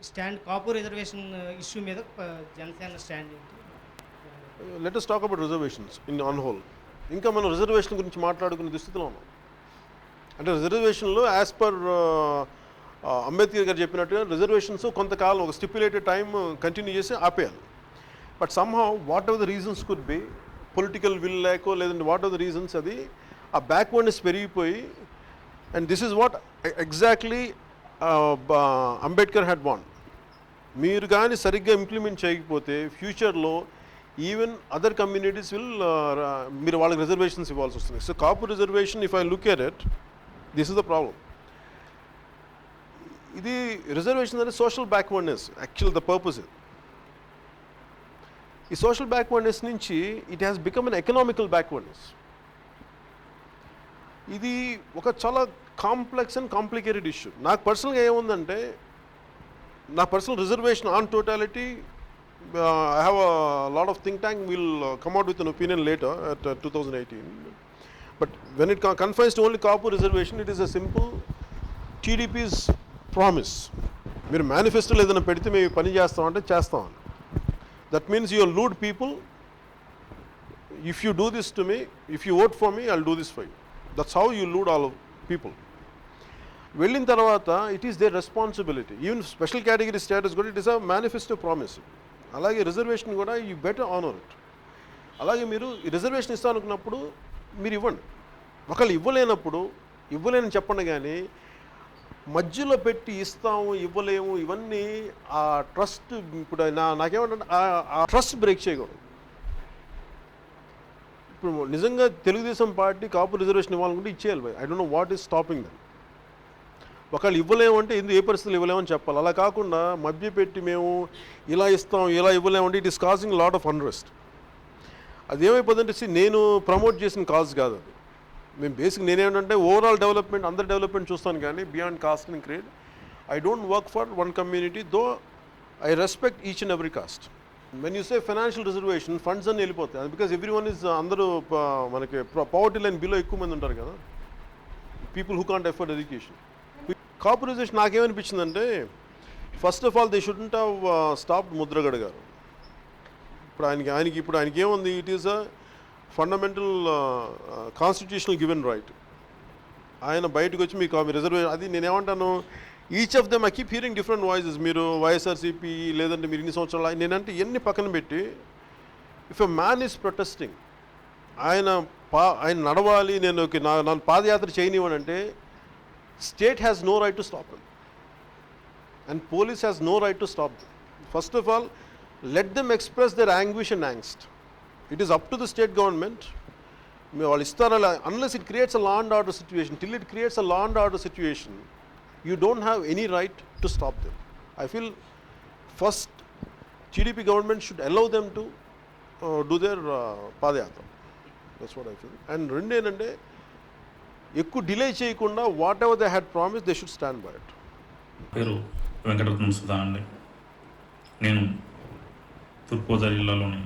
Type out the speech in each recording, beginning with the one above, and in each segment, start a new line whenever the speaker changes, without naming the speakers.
Stand కాపు reservation issue మీద Janasena stand ఏంటి?
Let us talk about reservations in on whole. ఇంకా మనం రిజర్వేషన్ గురించి మాట్లాడుకునే దుస్థితిలో ఉన్నాం. అంటే రిజర్వేషన్లో యాజ్ పర్ అంబేద్కర్ గారు చెప్పినట్టుగా రిజర్వేషన్స్ కొంతకాలం ఒక స్టిప్యులేటెడ్ టైం కంటిన్యూ చేసి ఆపేయాలి. But somehow whatever the reasons could be, political will లేకో లేదంటే వాట్ ఎవర్ ద రీజన్స్, అది ఆ బ్యాక్వర్డ్నెస్ పెరిగిపోయి, and this is what exactly Ambedkar had want. మీరు కానీ సరిగ్గా ఇంప్లిమెంట్ చేయకపోతే ఫ్యూచర్లో ఈవెన్ అదర్ కమ్యూనిటీస్ విల్ మీరు వాళ్ళకి రిజర్వేషన్స్ ఇవ్వాల్సి వస్తుంది. So Kapu reservation, if I look at it, this is the problem. ఇది రిజర్వేషన్ అనేది social backwardness, actual the purpose. ఈ సోషల్ బ్యాక్వర్డ్నెస్ నుంచి it has become an economical backwardness. ఇది ఒక చాలా కాంప్లెక్స్ అండ్ కాంప్లికేటెడ్ ఇష్యూ. నాకు పర్సనల్గా ఏముందంటే, నా personal reservation on totality, I have a lot of think tank will come out with an opinion later at 2018. But when it confines to only Kapu reservation, it is a simple TDP's promise. మీరు మేనిఫెస్టోలో ఏదైనా పెడితే మేము పని చేస్తామంటే చేస్తామని. That means you lured people. If you do this to me, if you vote for me, I will do this for you. That's how you lured all people. వెళ్ళిన తర్వాత it is their responsibility. Even special category status కూడా it is a manifesto promise. అలాగే reservation కూడా you better honour it. అలాగే మీరు ఈ reservation ఇస్తా అనుకున్నప్పుడు మీరు ఇవ్వండి. ఒకళ్ళు ఇవ్వలేనప్పుడు ఇవ్వలేని చెప్పండి, కానీ మధ్యలో పెట్టి ఇస్తాము ఇవ్వలేము ఇవన్నీ ఆ ట్రస్ట్, ఇప్పుడు నాకేమంటే ఆ ట్రస్ట్ బ్రేక్ చేయకూడదు. ఇప్పుడు నిజంగా తెలుగుదేశం పార్టీ కాపు రిజర్వేషన్ ఇవ్వాలనుకుంటే ఇచ్చేయాలి. I don't know what is stopping them. ఒకళ్ళు ఇవ్వలేమంటే ఏ పరిస్థితులు ఇవ్వలేమని చెప్పాలి. అలా కాకుండా మధ్య పెట్టి మేము ఇలా ఇస్తాం ఇలా ఇవ్వలేమంటే it is causing lot of unrest. అది ఏమైపోతుందంటే, నేను ప్రమోట్ చేసిన కాజ్ కాదు అది. మేము బేసిక్ నేనేంటంటే ఓవరాల్ డెవలప్మెంట్, అందరి డెవలప్మెంట్ చూస్తాను, కానీ beyond cost and creed I don't work for one community, though I respect each and every cost. When you say financial reservation, funds అన్నీ వెళ్ళిపోతాయి. అది బికాస్ ఎవ్రీ వన్ ఈజ్, అందరూ మనకి poverty line below ఎక్కువ మంది ఉంటారు కదా, people who can't afford education. కాపరైజేషన్ నాకేమనిపించిందంటే, first of all they shouldn't have stopped Mudragada గారు. ఇప్పుడు ఆయనకి ఏముంది, it is a fundamental constitutional given right. ఆయన బయటకు వచ్చి మీకు రిజర్వేషన్, అది నేనేమంటాను, each of them I keep hearing different voices. మీరు వైఎస్ఆర్సీపీ లేదంటే మీరు ఇన్ని సంవత్సరాలు, నేనంటే ఎన్ని పక్కన పెట్టి, if a man is protesting, ఆయన నడవాలి, నా పాదయాత్ర చేయనివ్వనంటే, state has no right to stop them and police has no right to stop them. First of all, let them express their anguish and angst. It is up to the state government. Unless it creates a law and order situation, till it creates a law and order situation, you don't have any right to stop them. I feel first TDP government should allow them to do their padayatra. That's what I feel. And రెండేనంటే, ఎక్కువ delay చేయకుండా what ever they had promise they should stand by it.
పేరు వెంకటరత్నం సుధా అండి. నేను తూర్పుగోదావరి జిల్లాలోని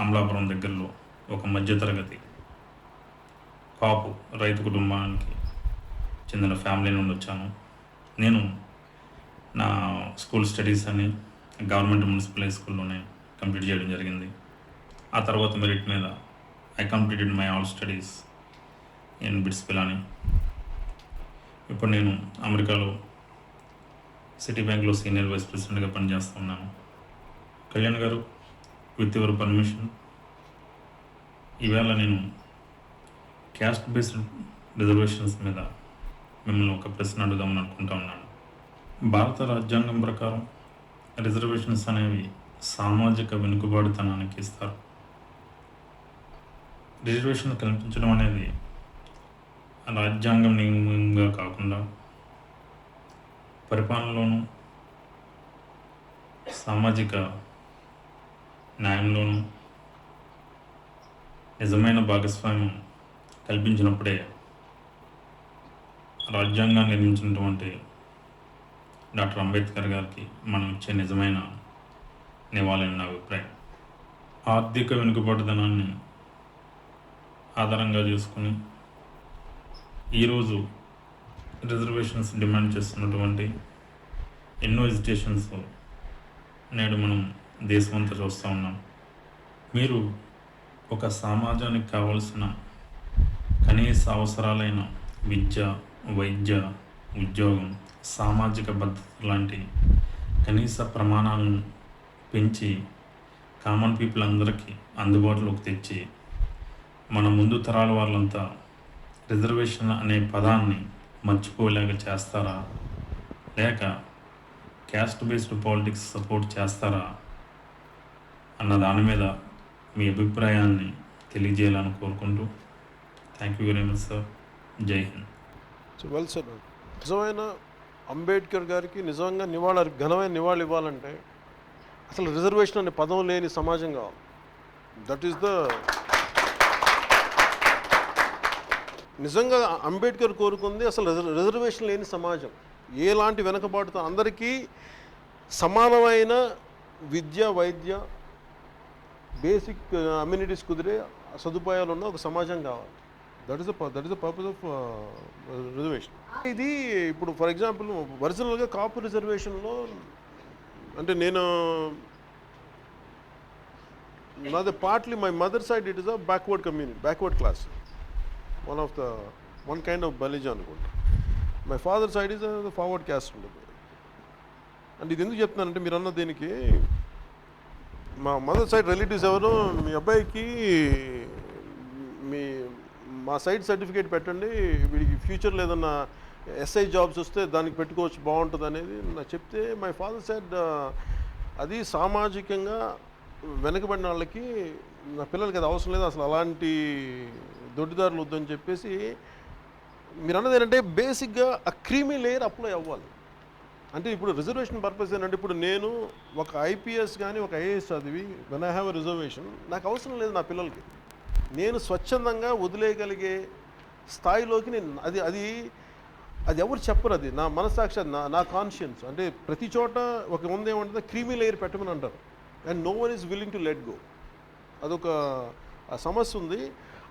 అమలాపురం దగ్గరలో ఒక మధ్యతరగతి కాపు రైతు కుటుంబానికి చెందిన ఫ్యామిలీ నుండి వచ్చాను. నేను నా స్కూల్ స్టడీస్ అని గవర్నమెంట్ మున్సిపల్ హై స్కూల్లోనే కంప్లీట్ చేయడం జరిగింది. ఆ తర్వాత మెరిట్ మీద I completed my all studies in bits Pilani. ఇప్పుడు నేను అమెరికాలో సిటీ బ్యాంక్లో సీనియర్ వైస్ ప్రెసిడెంట్గా పనిచేస్తున్నాను. కళ్యాణ్ గారు, విత్ యువర్ పర్మిషన్, ఈవేళ నేను క్యాస్ట్ బేస్డ్ రిజర్వేషన్స్ మీద మిమ్మల్ని ఒక ప్రశ్న అడుగుదామని అనుకుంటా ఉన్నాను. భారత రాజ్యాంగం ప్రకారం రిజర్వేషన్స్ అనేవి సామాజిక వెనుకబాటుతనానికి ఇస్తారు. రిజర్వేషన్ కల్పించడం అనేది రాజ్యాంగం నియమంగా కాకుండా పరిపాలనలోనూ సామాజిక న్యాయంలోనూ నిజమైన భాగస్వామ్యం కల్పించినప్పుడే రాజ్యాంగాన్ని నిర్మించినటువంటి డాక్టర్ అంబేద్కర్ గారికి మనం ఇచ్చే నిజమైన నివాళని నా అభిప్రాయం. ఆర్థిక వెనుకబాటుదనాన్ని ఆధారంగా చేసుకుని ఈరోజు రిజర్వేషన్స్ డిమాండ్ చేస్తున్నటువంటి ఎన్నో ఎజిటేషన్స్ నేడు మనం దేశమంతా చూస్తూ ఉన్నాం. మీరు ఒక సమాజానికి కావాల్సిన కనీస అవసరాలైన విద్య, వైద్య, ఉద్యోగం, సామాజిక భద్రత లాంటి కనీస ప్రమాణాలను పెంచి కామన్ పీపుల్ అందరికీ అందుబాటులోకి తెచ్చి మన ముందు తరాల వాళ్ళంతా రిజర్వేషన్ అనే పదాన్ని మర్చిపోలేక చేస్తారా, లేక క్యాస్ట్ బేస్డ్ పాలిటిక్స్ సపోర్ట్ చేస్తారా అన్న దాని మీద మీ అభిప్రాయాన్ని తెలియజేయాలని కోరుకుంటూ thank you very much sir. జై హింద్.
సో వెల్ సార్, నిజమైన అంబేద్కర్ గారికి నిజంగా ఘనమైన నివాళి ఇవ్వాలంటే అసలు రిజర్వేషన్ అనే పదం లేని సమాజం కావాలి. దట్ ఈస్ ద నిజంగా అంబేద్కర్ కోరుకుంది అసలు రిజర్వేషన్ లేని సమాజం. ఎలాంటి వెనకబాటుతో అందరికీ సమానమైన విద్య, వైద్య, బేసిక్ అమ్యూనిటీస్ కుదిరే సదుపాయాలు ఉన్న ఒక సమాజం కావాలి. That is the purpose of reservation. ఇది ఇప్పుడు ఫర్ ఎగ్జాంపుల్ ఒరిజినల్గా కాపు రిజర్వేషన్లో అంటే నేను నాది partly my mother side it is a backward community, backward class, one kind of Balija అనుకుంటా. My father side is forward caste ఉంటుంది. అంటే ఇది ఎందుకు చెప్తున్నానంటే మీరు అన్న దీనికి మా మదర్ సైడ్ రిలేటివ్స్ ఎవరు మీ అబ్బాయికి మా సైడ్ సర్టిఫికేట్ పెట్టండి, వీడికి ఫ్యూచర్లో ఏదన్నా ఎస్ఐ జాబ్స్ వస్తే దానికి పెట్టుకోవచ్చు బాగుంటుంది అనేది నాకు చెప్తే మై ఫాదర్ సైడ్ అది సామాజికంగా వెనకబడిన వాళ్ళకి నా పిల్లలకి అది అవసరం లేదు, అసలు అలాంటి దొడ్డిదారులు వద్దని చెప్పేసి మీరు అన్నది ఏంటంటే బేసిక్గా ఆ క్రీమీ లేయర్ అప్లై అవ్వాలి. అంటే ఇప్పుడు రిజర్వేషన్ పర్పస్ ఏంటంటే ఇప్పుడు నేను ఒక ఐపీఎస్ కానీ ఒక ఐఏఎస్ చదివి when I have a reservation నాకు అవసరం లేదు నా పిల్లలకి, నేను స్వచ్ఛందంగా వదిలేయగలిగే స్థాయిలోకి నేను అది ఎవరు చెప్పరు, అది నా మనస్సాక్షి, నా కాన్షియన్స్. అంటే ప్రతి చోట ఒక ఉందేమంటే క్రీమీ లేయర్ పెట్టమని అంటారు and no one is willing to let go. అదొక సమస్య ఉంది.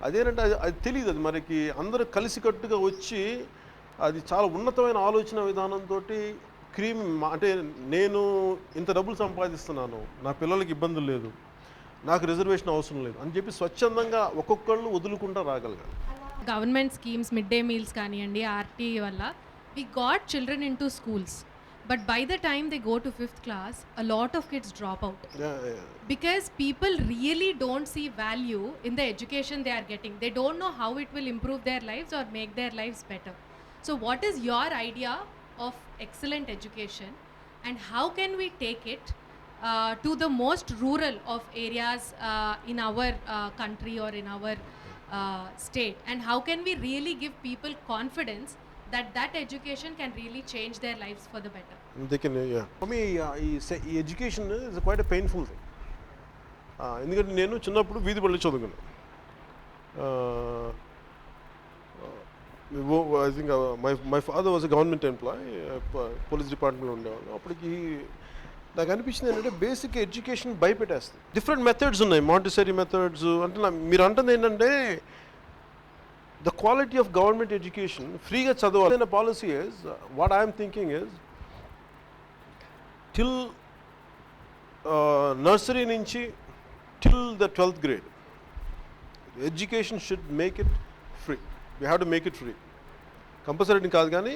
అదేంటంటే అది తెలియదు, అది మనకి అందరూ కలిసికట్టుగా వచ్చి అది చాలా ఉన్నతమైన ఆలోచన విధానంతో క్రీమ్ అంటే నేను ఇంత డబ్బులు సంపాదిస్తున్నాను, నా పిల్లలకి ఇబ్బందులు లేదు, నాకు రిజర్వేషన్ అవసరం లేదు అని చెప్పి స్వచ్ఛందంగా ఒక్కొక్కళ్ళు వదులుకుంటూ రాగలగాలి.
Government schemes, mid day meals కానివ్వండి, ఆర్టీ వల్ల we got children into schools, but by the time they go to 5th class a lot of kids drop out because people really don't see value in the education they are getting. They don't know how it will improve their lives or make their lives better. So what is your idea of excellent education and how can we take it to the most rural of areas in our country or in our state, and how can we really give people confidence that education can really change their lives for the better?
They can, yeah. For me, education is quite a painful thing. ఎందుకంటే నేను చిన్నప్పుడు వీధి బళ్ళు చదువుకున్నాను. I think my father was a government employee, police డిపార్ట్మెంట్లో ఉండేవాళ్ళు. అప్పటికి నాకు అనిపించింది ఏంటంటే బేసిక్ ఎడ్యుకేషన్ భయపెట్టేస్తుంది. డిఫరెంట్ మెథడ్స్ ఉన్నాయి, మాంటిసరీ మెథడ్స్. అంటే మీరు అంటుంది ఏంటంటే the quality of government education ఫ్రీగా చదవాలి policy is what I'm thinking is till nursery నుంచి till the 12th grade education should make it free. We have to make it free. Compulsory కాదు కానీ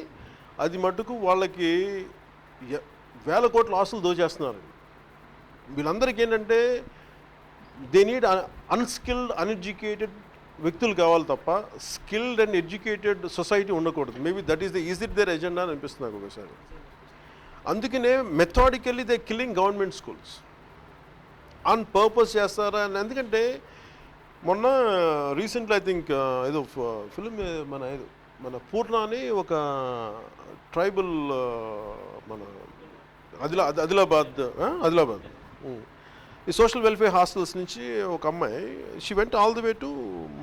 అది మట్టుకు వాళ్ళకి వేల కోట్ల ఆస్తులు దోచేస్తున్నారు. వీళ్ళందరికీ ఏంటంటే దే నీడ్ అన్స్కిల్డ్, అన్ఎడ్యుకేటెడ్ వ్యక్తులు కావాలి తప్ప స్కిల్డ్ అండ్ ఎడ్యుకేటెడ్ సొసైటీ ఉండకూడదు. Maybe that is it their agenda అని అనిపిస్తుంది నాకు ఒకసారి. అందుకనే methodically they killing government schools on purpose చేస్తారా అని. ఎందుకంటే మొన్న రీసెంట్లీ ఐ థింక్ ఏదో ఫిలిం మన పూర్ణ అని ఒక ట్రైబల్ మన ఆదిలాబాద్ ఈ సోషల్ వెల్ఫేర్ హాస్టల్స్ నుంచి ఒక అమ్మాయి she went all the way to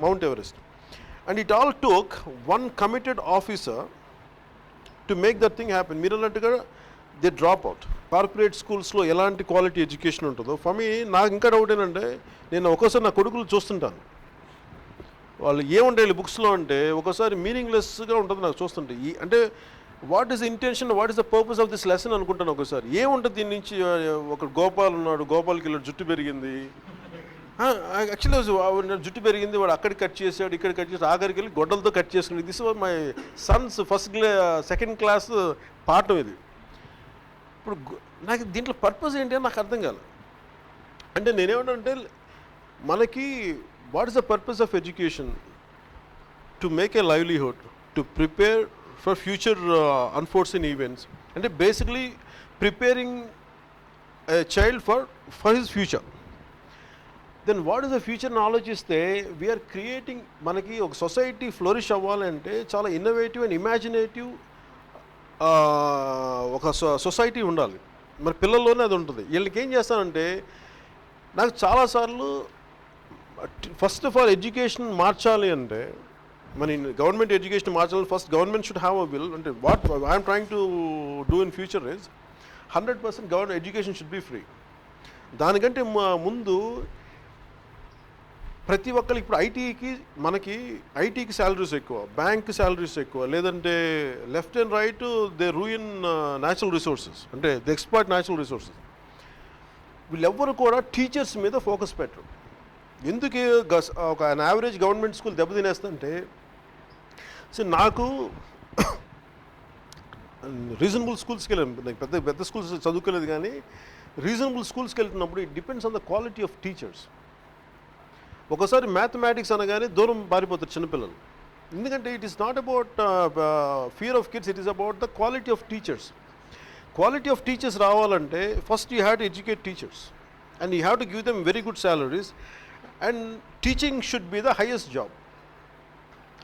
mount Everest and it all took one committed officer to make that thing happen. మీరు అన్నట్టుగా దే డ్రాప్ అవుట్. కార్పొరేట్ స్కూల్స్లో ఎలాంటి క్వాలిటీ ఎడ్యుకేషన్ ఉంటుందో ఫర్ మీ నాకు ఇంకా డౌట్ ఏంటంటే నేను ఒక్కోసారి నా కొడుకులు చూస్తుంటాను, వాళ్ళు ఏముంటాయి బుక్స్లో అంటే ఒక్కోసారి మీనింగ్లెస్గా ఉంటుంది నాకు చూస్తుంటే. అంటే what is intention, what is the purpose of this lesson అనుకుంటాను ఒకసారి. ఏముంటుంది దీని నుంచి? ఒక గోపాల్ ఉన్నాడు, గోపాల్కి ఇలా జుట్టు పెరిగింది, యాక్చువల్లీ జుట్టు పెరిగింది, వాడు అక్కడికి కట్ చేసాడు, ఇక్కడ కట్ చేసి ఆఖరికి వెళ్ళి గొడ్డలతో కట్ చేసుకుని. This was my Sons second class పాఠం ఇది. ఇప్పుడు నాకు దీంట్లో పర్పస్ ఏంటి అని నాకు అర్థం కాలేదు. అంటే నేనేమంటే మనకి what is the purpose of education? To make a livelihood, to prepare for future unforeseen events. అంటే basically preparing a child for his future. Then what is the ఫ్యూచర్ని ఆలోచిస్తే వీఆర్ క్రియేటింగ్, మనకి ఒక సొసైటీ ఫ్లోరిష్ అవ్వాలంటే చాలా innovative and imaginative ఒక society ఉండాలి. మరి పిల్లల్లోనే అది ఉంటుంది. వీళ్ళకి ఏం చేస్తానంటే, నాకు చాలాసార్లు ఫస్ట్ ఆఫ్ ఆల్ ఎడ్యుకేషన్ మార్చాలి అంటే, మన గవర్నమెంట్ ఎడ్యుకేషన్ మార్చాలి, first government should have a will. అంటే what I'm trying to do in future is 100% government education should be free. దానికంటే ముందు ప్రతి ఒక్కరికి ఇప్పుడు ఐటీకి శాలరీస్ ఎక్కువ, బ్యాంక్ శాలరీస్ ఎక్కువ, లేదంటే left and right they ruin natural resources, అంటే దే ఎక్స్‌ప్లాయిట్ న్యాచురల్ రిసోర్సెస్. వీళ్ళెవ్వరు కూడా టీచర్స్ మీద ఫోకస్ పెట్టరు. ఎందుకు ఒక యావరేజ్ గవర్నమెంట్ స్కూల్ దెబ్బతినేస్తుంటే, సో నాకు రీజనబుల్ స్కూల్స్కి వెళ్ళాను, పెద్ద పెద్ద స్కూల్స్ చదువుకోలేదు, కానీ రీజనబుల్ స్కూల్స్కి వెళ్తున్నప్పుడు it depends on the quality of teachers. ఒకసారి మ్యాథమెటిక్స్ అనగానే దూరం పారిపోతారు చిన్నపిల్లలు. ఎందుకంటే it is not about fear of kids, it is about the quality of teachers. Quality of teachers రావాలంటే first you have to educate teachers and you have to give them very good salaries. And teaching should be the highest job,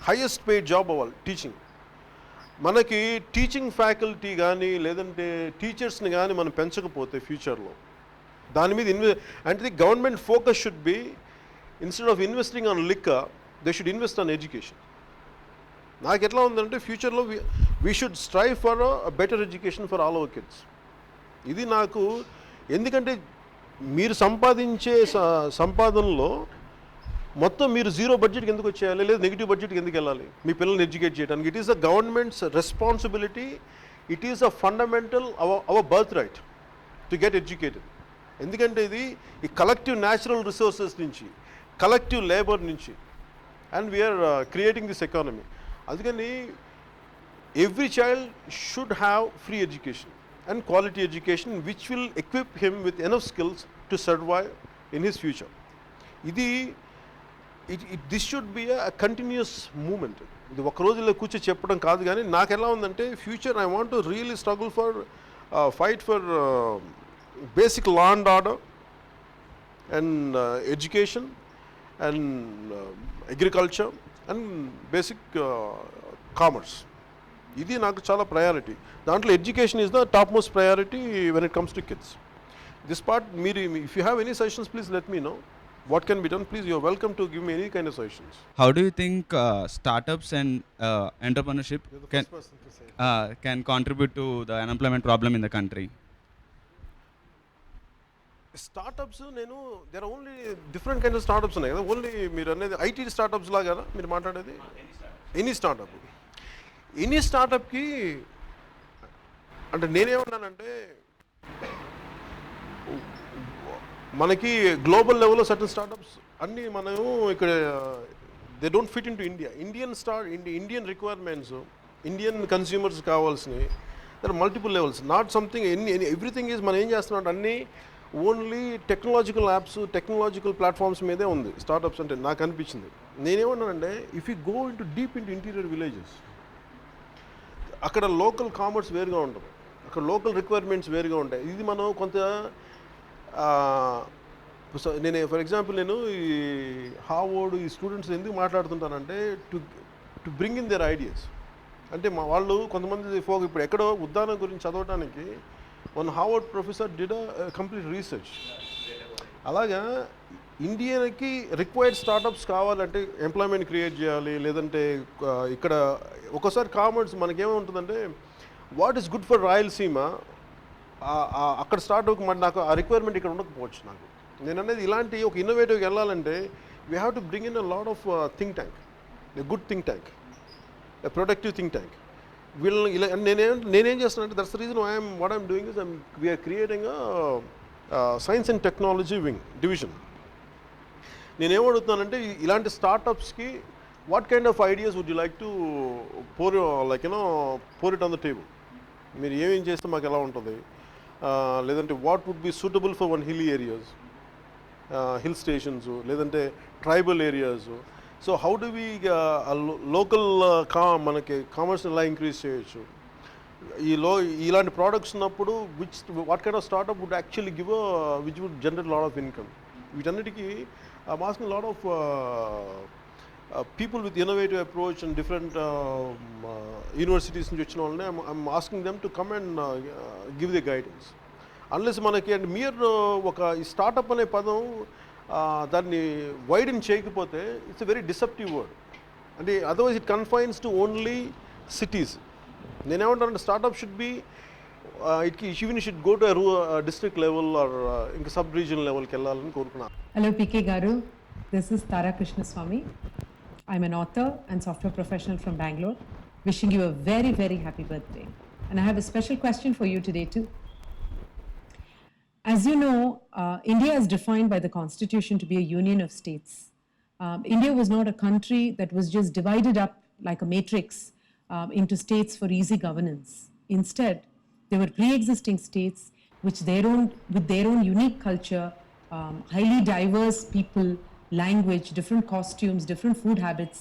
highest paid job అవ్వాలి teaching. మనకి teaching faculty కానీ లేదంటే టీచర్స్ని కానీ మనం పెంచకపోతే ఫ్యూచర్లో దాని మీద అంటే the government focus should be, instead of investing on liquor they should invest on education. నాకు ఎట్లా ఉందంటే ఫ్యూచర్లో we should strive for a better education for all our kids. ఇది నాకు, ఎందుకంటే మీరు సంపాదించే సంపాదనలో మొత్తం మీరు జీరో బడ్జెట్కి ఎందుకు వచ్చేయాలి, లేదా నెగిటివ్ బడ్జెట్కి ఎందుకు వెళ్ళాలి మీ పిల్లల్ని ఎడ్యుకేట్ చేయడానికి? It is the government's responsibility, it is a fundamental our birth right to get educated. ఎందుకంటే ఇది ఈ కలెక్టివ్ న్యాచురల్ రిసోర్సెస్ నుంచి, కలెక్టివ్ లేబర్ నుంచి, and we are creating this economy. అందుకని every child should have free education and quality education which will equip him with enough skills to survive in his future. ఇది this should be a continuous moment. ఇది ఒక రోజులో కూర్చొని చెప్పడం కాదు. కానీ నాకు ఎలా ఉందంటే future I want to really struggle for fight for basic law and order and education and agriculture and basic commerce. ఇది నాకు చాలా ప్రయారిటీ. దాంట్లో education is the top most priority when it comes to kids. This part మీరు, if you have any suggestions please let me know what can be done. Please, you are welcome to give me any kind of suggestions.
How do you think startups and entrepreneurship can contribute to the unemployment problem in the country?
Startups there are only different kinds of startups ఉన్నాయి కదా. Only మీరు అనేది IT startups లాగా కదా మీరు మాట్లాడేది? Any స్టార్టప్కి అంటే నేనేమన్నానంటే, మనకి గ్లోబల్ లెవెల్లో సర్టన్ స్టార్టప్స్ అన్నీ మనము ఇక్కడ they don't fit in to India. Indian requirements, Indian consumers కావాల్సినవి there multiple levels, not something everything is. మనం ఏం చేస్తున్నాం అన్నీ only technological apps, technological platforms మీదే ఉంది స్టార్టప్స్ అంటే నాకు అనిపించింది. నేనేమన్నానంటే if you go into deep into interior villages, అక్కడ లోకల్ కామర్స్ వేరుగా ఉంటుంది, అక్కడ లోకల్ రిక్వైర్మెంట్స్ వేరుగా ఉంటాయి. ఇది మనం కొంత నేను ఫర్ ఎగ్జాంపుల్ నేను ఈ హార్వర్డ్ ఈ స్టూడెంట్స్ ఎందుకు మాట్లాడుతుంటానంటే to bring in their ideas. అంటే వాళ్ళు కొంతమంది ఇప్పుడు ఎక్కడో ఉద్దానం గురించి చదవటానికి one Harvard professor did complete research. అలాగా ఇండియాకి రిక్వైర్డ్ స్టార్టప్స్ కావాలంటే ఎంప్లాయ్మెంట్ క్రియేట్ చేయాలి, లేదంటే ఇక్కడ ఒకసారి కామర్స్ మనకేముంటుందంటే what is good for Rayalaseema అక్కడ స్టార్ట్అప్ మరి నాకు ఆ రిక్వైర్మెంట్ ఇక్కడ ఉండకపోవచ్చు. నాకు నేను అనేది ఇలాంటి ఒక ఇన్నోవేటివ్కి వెళ్ళాలంటే we have to bring in a lot of think tank, a good think tank, a productive think tank. వీళ్ళని ఇలా నేనేం చేస్తున్నానంటే that's the reason what I'm doing is we are creating science and technology division. నేనేమడుగుతున్నానంటే ఇలాంటి స్టార్టప్స్కి what kind of ideas would you like to pour it on the table. మీరు ఏమేం చేస్తే మాకు ఎలా ఉంటుంది, లేదంటే what would be suitable for one hill stations, లేదంటే tribal areas. So how do we local మనకి కామర్స్ ఎలా ఇంక్రీజ్ చేయొచ్చు, ఇలాంటి ప్రోడక్ట్స్ ఉన్నప్పుడు what kind of startup would actually give which would generate lot of income. వీటన్నిటికీ I'm asking a lot of people with innovative approach and different universities నుంచి వచ్చిన వాళ్ళని I'm asking them to come and give the guidance. Unless మనకి and మీరు ఒక ఈ startup అనే పదం దాన్ని వైడెన్ చేయకపోతే it's a very deceptive word. అంటే otherwise it confines to only cities. నేనేమంటానంటే startup should be even should go to district level or ఇంకా సబ్ రీజనల్ లెవెల్కి వెళ్ళాలని కోరుకున్నాను.
Hello PK Garu, this is Tara Krishnaswamy. I'm an author and software professional from Bangalore, wishing you a very, very happy birthday. And I have a special question for you today too. As you know, India is defined by the Constitution to be a union of states. India was not a country that was just divided up like a matrix into states for easy governance. Instead, there were pre-existing states with their own unique culture, highly diverse people, language, different costumes, different food habits,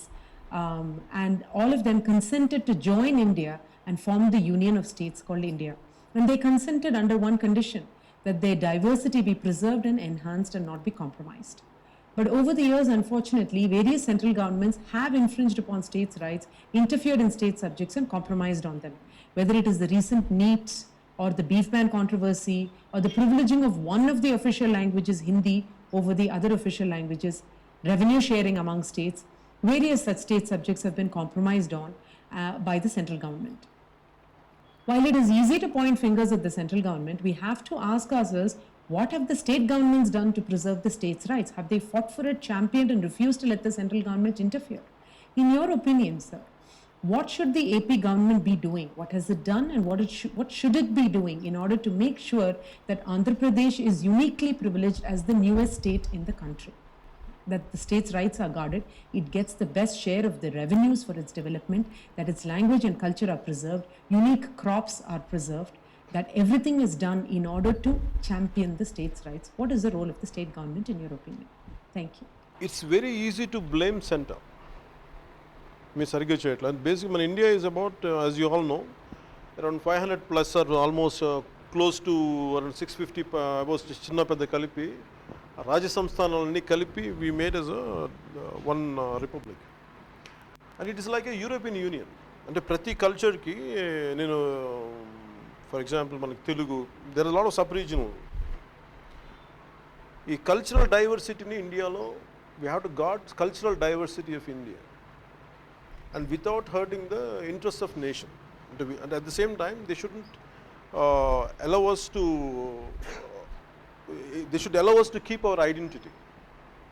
and all of them consented to join India and form the union of states called India. And they consented under one condition, that their diversity be preserved and enhanced and not be compromised. But over the years, unfortunately, various central governments have infringed upon states' rights, interfered in state subjects and compromised on them. Whether it is the recent NEET or the beef ban controversy, or the privileging of one of the official languages, Hindi, over the other official languages, revenue sharing among states, various such state subjects have been compromised on by the central government. While it is easy to point fingers at the central government, we have to ask ourselves, what have the state governments done to preserve the states' rights? Have they fought for it, championed and refused to let the central government interfere? In your opinion, sir, what should the AP government be doing? What has it done and what should it be doing in order to make sure that Andhra Pradesh is uniquely privileged as the newest state in the country? That the state's rights are guarded, it gets the best share of the revenues for its development, that its language and culture are preserved, unique crops are preserved, that everything is done in order to champion the state's rights. What is the role of the state government in your opinion? Thank you.
It's very easy to blame center. మీరు సరిగ్గా చేయట్లేదు. And basic మన India is about as you all know around 500 plus or almost close to around 650 about చిన్న పెద్ద కలిపి రాజ్య సంస్థానాలన్నీ కలిపి we made as one republic. And it is like a European union. అంటే ప్రతి కల్చర్కి నేను ఫర్ ఎగ్జాంపుల్ మనకి Telugu there is lot of sub regional. ఈ కల్చరల్ డైవర్సిటీని ఇండియాలో we have to got cultural diversity of India and without hurting the interests of nation. And at the same time, they shouldn't allow us to they should allow us to keep our identity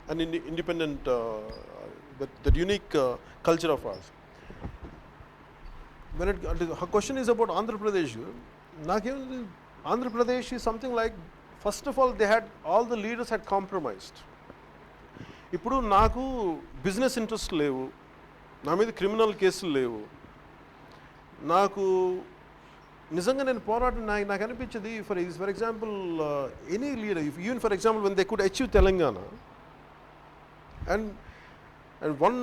and independent that unique culture of ours. When her question is about Andhra Pradesh, Andhra Pradesh is something like, first of all, all the leaders had compromised. ఇప్పుడు నాకు business interest లేవు, నా మీద criminal కేసులు లేవు, నాకు నిజంగా నేను పోరాటం నాకు అనిపించేది for example any leader even for example when they could achieve Telangana and one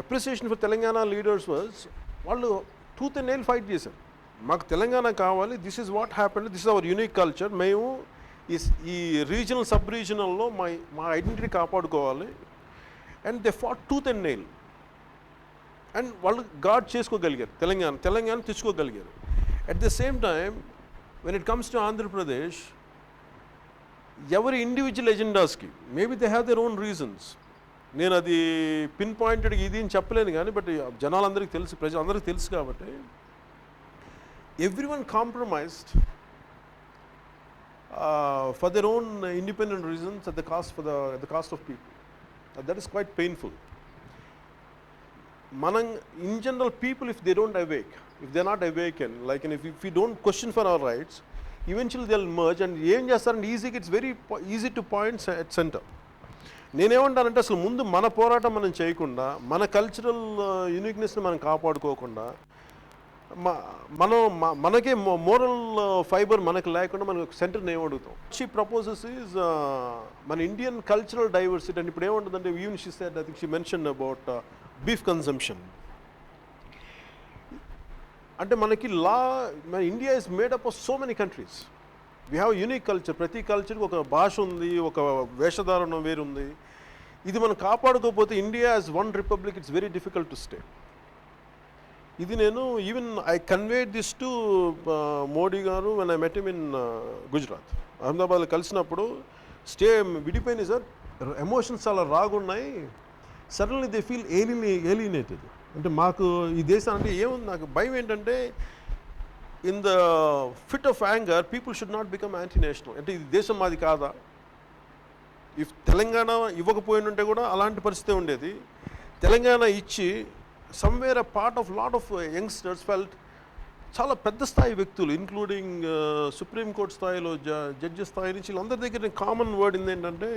appreciation for Telangana leaders was వాళ్ళు టూత్ అండ్ నెయిల్ ఫైట్ చేశారు. మాకు తెలంగాణ కావాలి, this is what happened, this is our unique culture, మేము ఈ రీజనల్ సబ్ రీజనల్లో మా identity కాపాడుకోవాలి. And they fought tooth and nail and వాళ్ళు గాడ్ చేసుకోగలిగారు, తెలంగాణ తెచ్చుకోగలిగారు. At the same time when it comes to Andhra Pradesh, ఎవరి ఇండివిజువల్ ఎజెండాస్కి maybe they have their own reasons. నేను అది పిన్ పాయింటెడ్ ఇది అని చెప్పలేను కానీ, బట్ జనాలందరికీ తెలుసు, ప్రజలందరికీ తెలుసు కాబట్టి everyone compromised for their own independent reasons at the cost of people. That is quite painful. మనం in general people, if they don't awake, if they're not awakened, like, and if we don't question for our rights, eventually they'll merge and ఏం చేస్తారంటే ఈజీగా it's very easy to points at centre. నేనేమంటానంటే అసలు ముందు మన పోరాటం మనం చేయకుండా, మన కల్చరల్ యూనిక్నెస్ని మనం కాపాడుకోకుండా, మనకే మోరల్ ఫైబర్ మనకు లేకుండా మనకు సెంటర్ని ఏమడుగుతాం. షీ ప్రపోజెస్ ఈజ్ మన ఇండియన్ కల్చరల్ డైవర్సిటీ అండ్ ఇప్పుడు ఏముంటుందంటే even she said, I think she mention about beef consumption. అంటే మనకి మన India is made up of so many countries. We have unique culture. ప్రతి కల్చర్కి ఒక భాష ఉంది, ఒక వేషధారణం వేరుంది. ఇది మనం కాపాడుకోకపోతే India as one republic it's very difficult to stay. ఇది నేను even I conveyed this to Modi garu when I met him in Gujarat. అహ్మదాబాద్లో కలిసినప్పుడు విడిపోయినాయి సార్, ఎమోషన్స్ చాలా రాగున్నాయి. Suddenly they feel alienated. అంటే మాకు ఈ దేశం అంటే ఏముంది, నాకు భయం ఏంటంటే in the fit of anger people should not become anti national. అంటే ఇది దేశం మాది కాదా? ఇఫ్ తెలంగాణ ఇవ్వకపోయినంటే కూడా అలాంటి పరిస్థితి ఉండేది. తెలంగాణ ఇచ్చి somewhere a part of lot of youngsters felt, చాలా పెద్ద స్థాయి వ్యక్తులు ఇంక్లూడింగ్ సుప్రీంకోర్టు స్థాయిలో జడ్జి స్థాయి నుంచి వీళ్ళందరి దగ్గర కామన్ వర్డ్ ఏంటంటే,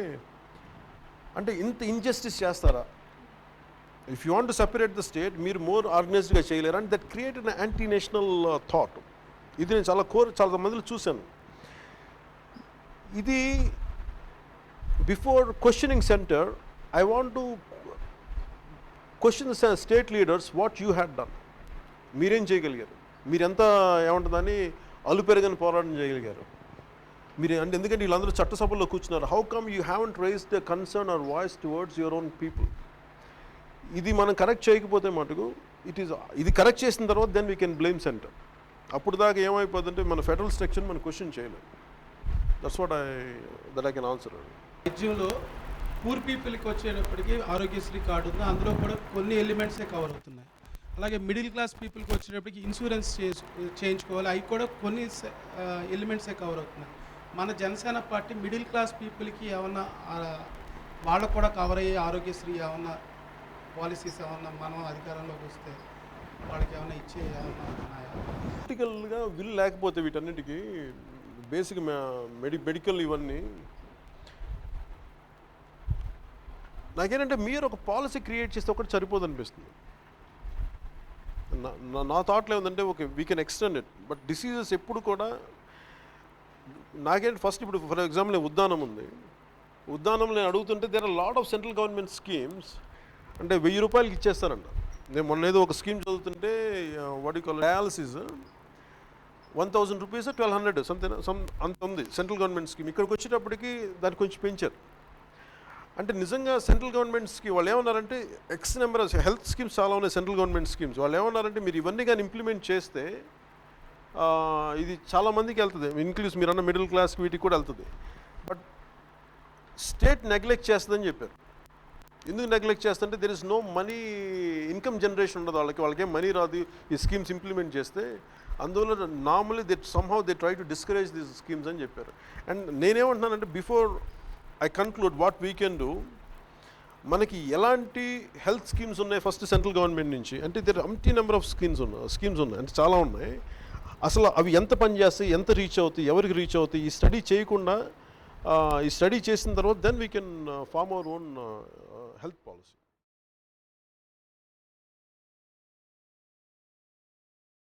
అంటే ఇంత ఇంజస్టిస్ చేస్తారా? If you want to separate the state, మీరు మోర్ ఆర్గనైజ్డ్గా చేయలేరు. And that created an anti national thought. ఇది నేను చాలా మందిలో చూశాను. ఇది before questioning centre, I want to question the state leaders what you had done. మీరేం చేయగలిగారు? మీరెంత ఏమంటుందని అలుపెరగని పోరాటం చేయగలిగారు మీరు. అంటే ఎందుకంటే వీళ్ళందరూ చట్టసభల్లో కూర్చున్నారు. How come you haven't raised the concern or voice towards your own people? ఇది మనం కరెక్ట్ చేయకపోతే మటుకు ఇది కరెక్ట్ చేసిన తర్వాత then we can blame centre. అప్పుడు దాకా ఏమైపోతుందంటే మన ఫెడరల్ స్ట్రక్చర్ మనం క్వశ్చన్ చేయలేము. That's what I can answer.
రాజ్యంలో పూర్ పీపుల్కి వచ్చేటప్పటికి ఆరోగ్యశ్రీ కార్డు ఉంది, అందులో కూడా కొన్ని ఎలిమెంట్సే కవర్ అవుతున్నాయి. అలాగే మిడిల్ క్లాస్ పీపుల్కి వచ్చేటప్పటికి ఇన్సూరెన్స్ చేయించుకోవాలి, అవి కూడా కొన్ని ఎలిమెంట్సే కవర్ అవుతున్నాయి. మన జనసేన పార్టీ మిడిల్ క్లాస్ పీపుల్కి ఏమన్నా వాళ్ళకు కూడా కవర్ అయ్యే ఆరోగ్యశ్రీ ఏమన్నా పాలసీస్ ఏమన్నా మనం అధికారంలోకి వస్తే వాళ్ళకి ఏమైనా ఇచ్చే
పొలిటికల్గా విల్ లేకపోతే వీటన్నిటికీ బేసిక్ మెడికల్ ఇవన్నీ నాకేంటంటే మీరు ఒక పాలసీ క్రియేట్ చేస్తే ఒకటి సరిపోదు అనిపిస్తుంది. నా థాట్లో ఏముందంటే okay we can extend it, but diseases ఎప్పుడు కూడా నాకేంటి ఫస్ట్ ఇప్పుడు ఫర్ ఎగ్జాంపుల్ నేను ఉద్దానం ఉంది, ఉద్దానం నేను అడుగుతుంటే there are lot of central government schemes అంటే 1000 రూపాయలకి ఇచ్చేస్తారంట. నేను మొన్న ఏదో ఒక స్కీమ్ చదువుతుంటే what you call dialysis 1000 rupees 1200 అంత ఉంది సెంట్రల్ గవర్నమెంట్ స్కీమ్. ఇక్కడికి వచ్చేటప్పటికి దాన్ని కొంచెం పెంచారు. అంటే నిజంగా సెంట్రల్ గవర్నమెంట్స్కి వాళ్ళు ఏమన్నారంటే ఎక్స్ నెంబర్ హెల్త్ స్కీమ్స్ చాలా ఉన్నాయి సెంట్రల్ గవర్నమెంట్ స్కీమ్స్. వాళ్ళు ఏమన్నారంటే మీరు ఇవన్నీ కానీ ఇంప్లిమెంట్ చేస్తే ఇది చాలామందికి వెళ్తుంది, ఇన్క్లూస్ మీరు అన్న మిడిల్ క్లాస్కి వీటికి కూడా వెళ్తుంది. బట్ స్టేట్ నెగ్లెక్ట్ చేస్తుందని చెప్పారు. ఎందుకు నెగ్లెక్ట్ చేస్తుంటే there is no money, income generation ఉండదు వాళ్ళకేం మనీ రాదు ఈ స్కీమ్స్ ఇంప్లిమెంట్ చేస్తే. అందువల్ల normally somehow they try to discourage these schemes అని చెప్పారు. అండ్ నేనేమంటున్నానంటే before I conclude what we can do, మనకి ఎలాంటి హెల్త్ స్కీమ్స్ ఉన్నాయి ఫస్ట్ సెంట్రల్ గవర్నమెంట్ నుంచి అంటే దేర్ అంటీ నెంబర్ ఆఫ్ స్కీమ్స్ ఉన్నాయి అంటే చాలా ఉన్నాయి. అసలు అవి ఎంత పనిచేస్తాయి, ఎంత రీచ్ అవుతాయి, ఎవరికి రీచ్ అవుతాయి, ఈ స్టడీ చేయకుండా ఈ స్టడీ చేసిన తర్వాత then we can form our own health policy.